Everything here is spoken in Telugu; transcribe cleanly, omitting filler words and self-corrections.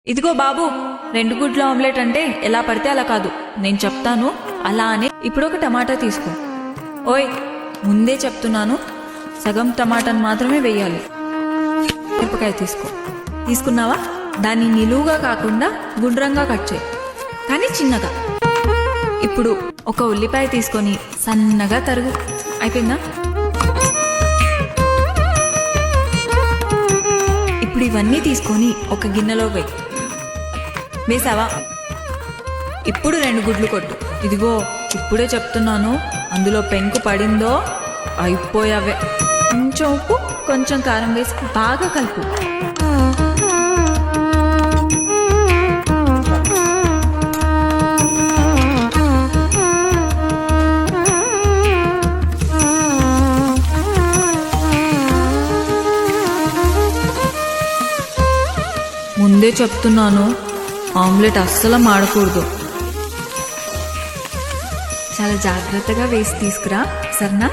ఇదిగో బాబు, 2 గుడ్ల ఆమ్లెట్ అంటే ఎలా పడితే అలా కాదు, నేను చెప్తాను అలా అని. ఇప్పుడు ఒక టమాటా తీసుకో. ఓయ్, ముందే చెప్తున్నాను, సగం టమాటాను మాత్రమే వేయాలి. మిరపకాయ తీసుకో. తీసుకున్నావా? దాన్ని నిలువుగా కాకుండా గుండ్రంగా కట్ చేయి, కానీ చిన్నగా. ఇప్పుడు ఒక ఉల్లిపాయ తీసుకొని సన్నగా తరుగు. అయిపోయిందా? ఇప్పుడు ఇవన్నీ తీసుకొని ఒక గిన్నెలో వేసావా? ఇప్పుడు 2 గుడ్లు కొట్టు. ఇదిగో, ఇప్పుడే చెప్తున్నాను, అందులో పెంకు పడిందో అయిపోయావే. కొంచెం ఉప్పు, కొంచెం కారం వేసి బాగా కలుపు. ముందే చెప్తున్నాను, ఆమ్లెట్ అస్సలు మాడకూడదు. చాలా జాగ్రత్తగా వేసి తీసుకురా, సరేనా?